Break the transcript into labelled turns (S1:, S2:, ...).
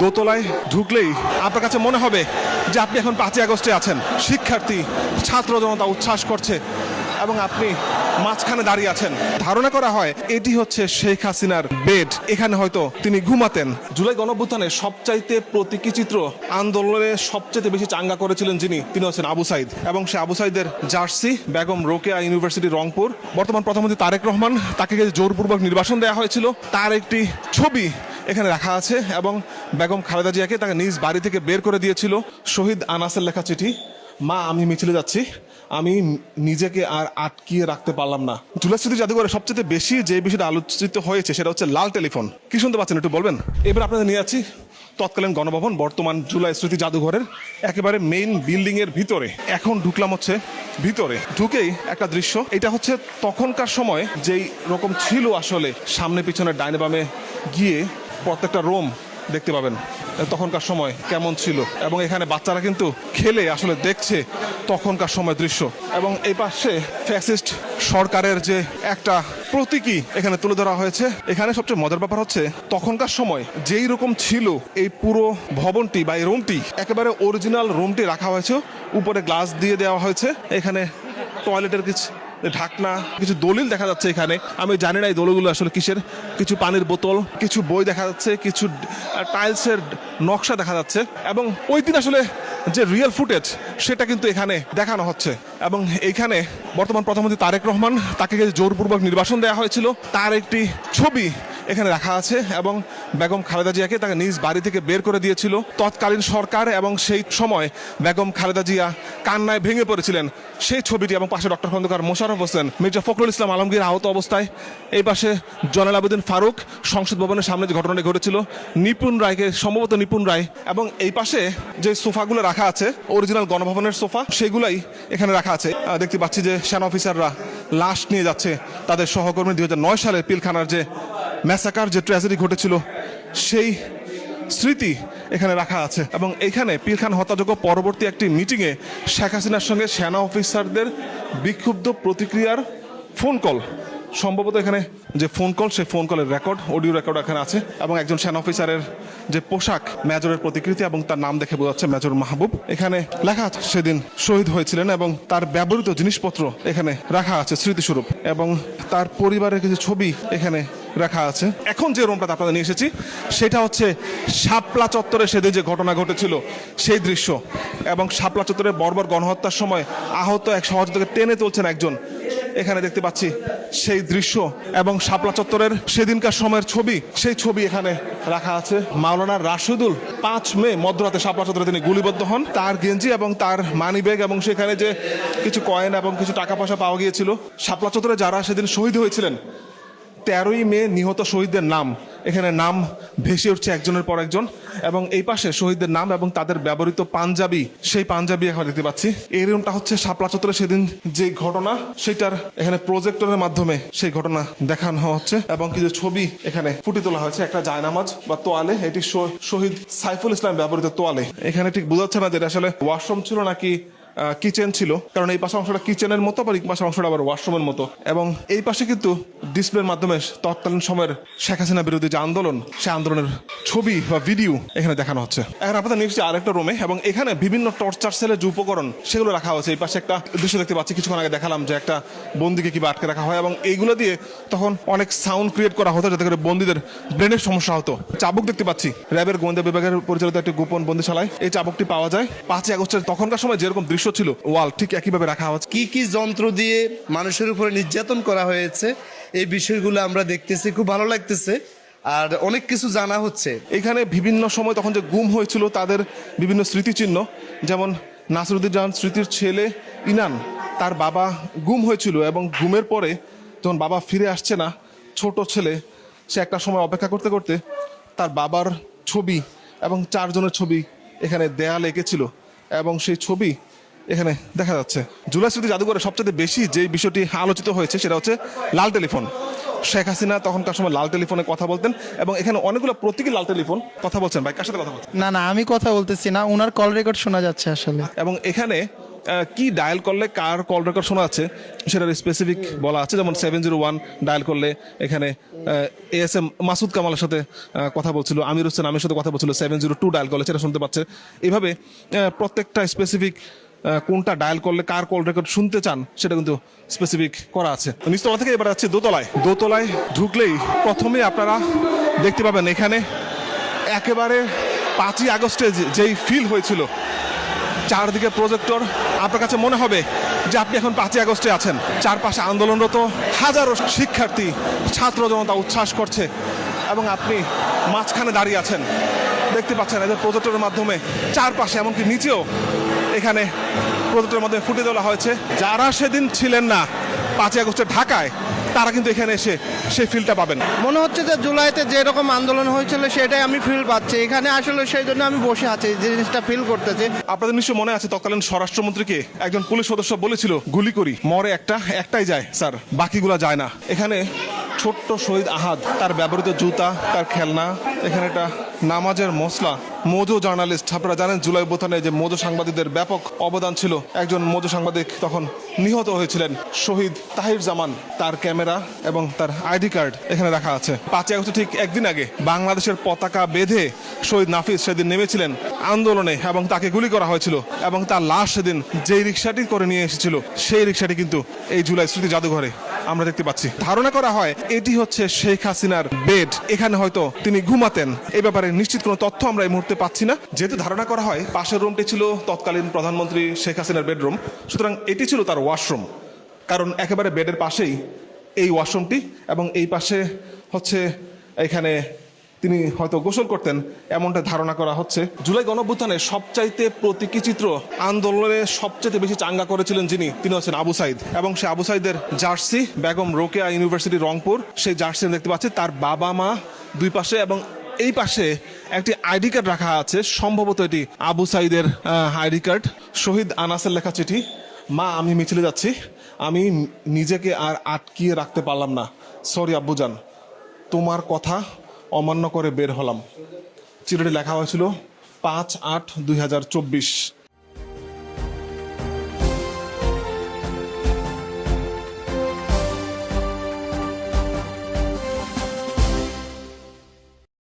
S1: দোতলায় ঢুকলেই আপনার কাছে মনে হবে যে আপনি এখন 5ই আগস্টে আছেন। শিক্ষার্থী, ছাত্র জনতা উচ্ছ্বাস করছে এবং আপনি মাঝখানে দাঁড়িয়ে আছেন। ধারণা করা হয় এটি হচ্ছে শেখ হাসিনার বেড, এখানে হয়তো তিনি ঘুমাতেন। জুলাই গণঅভ্যুত্থানে সবচাইতে প্রতীকী চিত্র আন্দোলনে সবচেয়ে বেশি চাঙ্গা করেছিলেন তিনি হচ্ছেন আবু সাইদ, এবং সে আবু সাইদের জার্সি বেগম রোকেয়া ইউনিভার্সিটি রংপুর, বর্তমান প্রধানমন্ত্রী তারেক রহমান, তাকে জোরপূর্বক নির্বাসন দেওয়া হয়েছিল, তার একটি ছবি এখানে রাখা আছে এবং বেগম খালেদা জিয়াকে তাকে নিজ বাড়ি থেকে বের করে দিয়েছিল। শহীদ আনাসের লেখা চিঠি, মা আমি মিছিলে যাচ্ছি, আমি নিজেকে আর আটকিয়ে রাখতে পারলাম না। জুলাই স্মৃতি জাদুঘরে সবচেয়ে বেশি যে বিষয়টা আলোচিত হয়েছে সেটা হচ্ছে লাল টেলিফোন। কি শুনতে পাচ্ছেন একটু বলবেন? এবার আপনাদের নিয়ে যাচ্ছি তৎকালীন গণভবন, বর্তমান জুলাই স্মৃতি জাদুঘরের একেবারে মেইন বিল্ডিং এর ভিতরে। এখন ঢুকলাম হচ্ছে ভিতরে, ঢুকেই একটা দৃশ্য, এটা হচ্ছে তখনকার সময় যেই রকম ছিল আসলে, সামনে পিছনে ডাইনে বামে গিয়ে প্রত্যেকটা রুম দেখতে পাবেন তখনকার সময় কেমন ছিল, এবং এখানে বাচ্চারা কিন্তু খেলে আসলে দেখছে তখনকার সময় দৃশ্য। এবং এই পাশে ফ্যাসিস্ট সরকারের যে একটা প্রতীকী এখানে তুলে ধরা হয়েছে। এখানে সবচেয়ে মজার ব্যাপার হচ্ছে তখনকার সময় যেই রকম ছিল এই পুরো ভবনটি বা এই রুমটি, একেবারে অরিজিনাল রুমটি রাখা হয়েছে, উপরে গ্লাস দিয়ে দেওয়া হয়েছে। এখানে টয়লেটের ঢাকনা, কিছু দলিল দেখা যাচ্ছে এখানে, আমি জানি না এই দলিলগুলো আসলে কিসের, কিছু পানির বোতল, কিছু বই দেখা যাচ্ছে, কিছু টাইলসের নকশা দেখা যাচ্ছে, এবং ওই দিন আসলে যে রিয়েল ফুটেজ সেটা কিন্তু এখানে দেখানো হচ্ছে। এবং এইখানে বর্তমান প্রধানমন্ত্রী তারেক রহমান, তাকে জোরপূর্বক নির্বাসন দেওয়া হয়েছিল, তার একটি ছবি এখানে রাখা আছে এবং বেগম খালেদা জিয়াকে তাকে নিজ বাড়ি থেকে বের করে দিয়েছিল তৎকালীন সরকার, এবং সেই সময় বেগম খালেদা জিয়া কান্নায় ভেঙে পড়েছিলেন সেই ছবিটি। এবং পাশে ডক্টর খন্দকার মোশাররফ হোসেন, মির্জা ফখরুল ইসলাম আলমগীর আহত অবস্থায়, এই পাশে জয়নাল আবেদিন ফারুক, সংসদ ভবনের সামনে যে ঘটনাটি ঘটেছিল, নিপুণ রায়কে, সম্ভবত নিপুণ রায়, এবং এই পাশে যে সোফাগুলো রাখা আছে অরিজিনাল গণভবনের সোফা, সেগুলাই এখানে রাখা আছে। দেখতে পাচ্ছি যে সেনা অফিসাররা লাশ নিয়ে যাচ্ছে তাদের সহকর্মী 2009 সালের পিলখানার যে ম্যাসাকার, যে ট্র্যাজেডি ঘটেছিল, সেই স্মৃতি এখানে রাখা আছে। এবং এখানে পিলখানা হত্যাযোগ্য পরবর্তী একটি মিটিংয়ে শেখ হাসিনার সঙ্গে সেনা অফিসারদের বিক্ষুব্ধ প্রতিক্রিয়ার ফোন কল, সম্ভবত এখানে যে ফোন কল, সেই ফোন কলের রেকর্ড, অডিও রেকর্ড এখানে আছে, এবং একজন সেনা অফিসারের যে পোশাক, মেজরের প্রতিকৃতি, এবং তার নাম দেখে বোঝাচ্ছে মেজর মাহবুব। এখানে লেখা আছে সেদিন শহীদ হয়েছিলেন, এবং তার ব্যবহৃত জিনিসপত্র এখানে রাখা আছে স্মৃতিস্বরূপ, এবং তার পরিবারের কিছু ছবি এখানে রাখা আছে। এখন যে রুমটাতে আপনাদের নিয়ে এসেছি সেটা হচ্ছে শাপলা চত্বরে সেদিন যে ঘটনা ঘটেছিল সেই দৃশ্য, এবং শাপলা চত্বরে বর্বর গণহত্যার সময় আহত এক সহযোগীকে টেনে তুলছেন একজন, এখানে দেখতে পাচ্ছি সেই দৃশ্য, এবং শাপলা চত্বরের সেদিনকার সময়ের ছবি, সেই ছবি এখানে রাখা আছে। মাওলানা রাশেদুল 5 মে মধ্যরাতে শাপলা চত্বরে তিনি গুলিবদ্ধ হন, তার গেঞ্জি এবং তার মানি ব্যাগ এবং সেখানে যে কিছু কয়েন এবং কিছু টাকা পয়সা পাওয়া গিয়েছিল। শাপলা চত্বরে যারা সেদিন শহীদ হয়েছিলেন, 13ই মে নিহত শহীদদের নাম, এখানে নাম ভেসে উঠছে একজনের পর একজন, এবং এই পাশে শহীদদের নাম এবং তাদের ব্যবহৃত পাঞ্জাবি, সেই পাঞ্জাবি এখন দেখতে পাচ্ছি। এই রুমটা হচ্ছে শাপলা চত্বরে সেদিন যে ঘটনা, সেটার এখানে প্রজেক্টরের মাধ্যমে সেই ঘটনা দেখানো হচ্ছে, এবং কিছু ছবি এখানে ফুটে তোলা হয়েছে। একটা জায়নামাজ বা তোয়ালে, এটি শহীদ সাইফুল ইসলাম ব্যবহৃত তোয়ালে। এখানে ঠিক বোঝাচ্ছে না যে এটা আসলে ওয়াশরুম ছিল নাকি কিচেন ছিল, কারণ এই পাশে অংশটা কিচেনের মতো, আবার এই পাশে অংশটা আবার ওয়াশরুমের মতো। এবং এই পাশে কিন্তু ডিসপ্লের মাধ্যমে তৎকালীন সময়ের শেখ হাসিনা বিরোধী যে আন্দোলন, সে আন্দোলনের ছবি বা ভিডিও এখানে দেখানো হচ্ছে। এখন আপনাদের নিয়ে এসেছি আরেকটা রুমে, এবং এখানে বিভিন্ন টর্চার সেলের যে উপকরণ সেগুলো রাখা হয়েছে। এই পাশে একটা দৃশ্য দেখতে পাচ্ছি, কিছুক্ষণ আগে দেখালাম যে একটা বন্দিকে কিভাবে আটকে রাখা হয়, এবং এইগুলো দিয়ে তখন অনেক সাউন্ড ক্রিয়েট করা হতো যাতে করে বন্দীদের ব্রেনের সমস্যা হতো। চাবুক দেখতে পাচ্ছি, র্যাবের গোয়েন্দা বিভাগের পরিচালিত একটি গোপন বন্দিশালায় এই চাবুকটি পাওয়া যায়। 5ই আগস্টের তখনকার সময় যেরকম দৃশ্য ছিল, ওয়াল ঠিক একইভাবে রাখা হচ্ছে।
S2: কি কি যন্ত্র দিয়ে মানুষের উপরে নির্যাতন করা হয়েছে এই বিষয়গুলো আমরা দেখতেছি, খুব ভালো লাগতেছে, আর অনেক কিছু জানা হচ্ছে।
S1: এখানে বিভিন্ন সময় তখন যে গুম হয়েছিল তাদের বিভিন্ন স্মৃতিচিহ্ন, যেমন নাসিরুদ্দিন স্মৃতির ছেলে ইনান, তার বাবা গুম হয়েছিল, এবং গুমের পরে যখন বাবা ফিরে আসছে না, ছোট ছেলে সে একটা সময় অপেক্ষা করতে করতে তার বাবার ছবি এবং 4 জনের ছবি এখানে দেয়ালে এঁকেছিল, এবং সেই ছবি এখানে দেখা যাচ্ছে। জুলাই স্মৃতি জাদুঘরে সবচেয়ে বেশি যে বিষয়টি আলোচিত হয়েছে সেটা হচ্ছে লাল টেলিফোন। শেখ হাসিনা তখনকার সময় লাল টেলিফোনে কথা বলতেন, এবং এখানে অনেকগুলো প্রতীকী লাল টেলিফোন। কথা বলছেন ভাই, কার সাথে কথা বলছেন?
S3: না না, আমি কথা বলতেছি না, ওনার কল রেকর্ড শোনা যাচ্ছে আসলে।
S1: এবং এখানে কি ডায়াল করলে কার কল রেকর্ড শোনা যাচ্ছে সেটার স্পেসিফিক বলা আছে। যেমন 701 ডায়াল করলে এখানে ASM মাসুদ কামালের সাথে কথা বলছিল, আমির হোসেন আমির সাথে কথা বলছিল। 702 ডায়াল করলে সেটা শুনতে পাচ্ছে। এভাবে প্রত্যেকটা স্পেসিফিক কোনটা ডায়াল করলে কার কল রেকর্ড শুনতে চান সেটা কিন্তু স্পেসিফিক করা আছে। নিচতলা থেকে এবার যাচ্ছি দোতলায়। দোতলায় ঢুকলেই প্রথমে আপনারা দেখতে পাবেন এখানে একেবারে 5ই আগস্টে যেই ফিল হয়েছিল, চারদিকে প্রজেক্টর, আপনার কাছে মনে হবে যে আপনি এখন 5ই আগস্টে আছেন। চারপাশে আন্দোলনরত হাজারো শিক্ষার্থী ছাত্র জনতা উচ্ছ্বাস করছে এবং আপনি মাঝখানে দাঁড়িয়ে আছেন। দেখতে পাচ্ছেন এদের প্রজেক্টরের মাধ্যমে চারপাশে, এমনকি নিচেও এখানে প্রজেক্টরের মাধ্যমে ফুটে তোলা হয়েছে। যারা সেদিন ছিলেন না 5ই আগস্টে ঢাকায়, তারা কিন্তু এখানে এসে সেই ফিলটা পাবেন।
S3: মনে হচ্ছে যে জুলাইতে যেরকম আন্দোলন হয়েছিল সেটাই আমি ফিল পাচ্ছি এখানে। আসলে সেই জন্য আমি বসে আছি, যে জিনিসটা ফিল করতেছি।
S1: আপনাদের নিশ্চয় মনে আছে তৎকালীন স্বরাষ্ট্রমন্ত্রীকে একজন পুলিশ সদস্য বলেছিল, গুলি করি মরে একটাই যায় স্যার, বাকিগুলা যায় না। এখানে ছোট্ট শহীদ আহাদ, তার ব্যবহৃত জুতা, তার খেলনা, এখানে একটা নামাজের মশলা। মোজো জার্নালিস্ট, আপনারা জানেন জুলাই অভ্যুত্থানে যে মোজো সাংবাদিকদের ব্যাপক অবদান ছিল। একজন মোজো সাংবাদিক তখন নিহত হয়েছিলেন, শহীদ তাহির জামান। তার ক্যামেরা এবং তার আইডি কার্ড এখানে রাখা আছে। 5ই আগস্ট ঠিক একদিন আগে বাংলাদেশের পতাকা বেঁধে শহীদ নাফিস সেদিন নেমেছিলেন আন্দোলনে এবং তাকে গুলি করা হয়েছিল। এবং তার লাশ সেদিন যেই রিক্সাটি করে নিয়ে এসেছিল, সেই রিক্সাটি কিন্তু এই জুলাই স্মৃতি জাদুঘরে আমরা দেখতে পাচ্ছি। ধারণা করা হয় এটি হচ্ছে শেখ হাসিনার বেড, এখানে হয়তো তিনি ঘুমাতেন। এই ব্যাপারে নিশ্চিত কোনো তথ্য আমরা এই মুহূর্তে পাচ্ছি না। যেহেতু ধারণা করা হয় পাশের রুমটি ছিল তৎকালীন প্রধানমন্ত্রী শেখ হাসিনার বেডরুম, সুতরাং এটি ছিল তার ওয়াশরুম। কারণ একেবারে বেডের পাশেই এই ওয়াশরুমটি, এবং এই পাশে হচ্ছে এখানে তিনি হয়তো গোসল করতেন, এমনটা ধারণা করা হচ্ছে। জুলাই গণঅভ্যুত্থানে সবচাইতে প্রতীকী চিত্র আন্দোলনে সবচেয়ে বেশি চাঙ্গা করেছিলেন যিনি, তিনি হচ্ছেন আবু সাইদ। এবং সে আবু সাইদের জার্সি বেগম রোকেয়া ইউনিভার্সিটি রংপুর, সেই জার্সি দেখতে পাচ্ছি। তার বাবা মা দুই পাশে, এবং এই পাশে একটি আইডি কার্ড রাখা আছে, সম্ভবত এটি আবু সাইদের আইডি কার্ড। শহীদ আনাসের লেখা চিঠি, মা আমি মিছিলে যাচ্ছি, আমি নিজেকে আর আটকিয়ে রাখতে পারলাম না, সরি আব্বুজান, তোমার কথা অমান্য করে বের হলাম। চিঠিটি লেখা হয়েছিল 5/8/2024।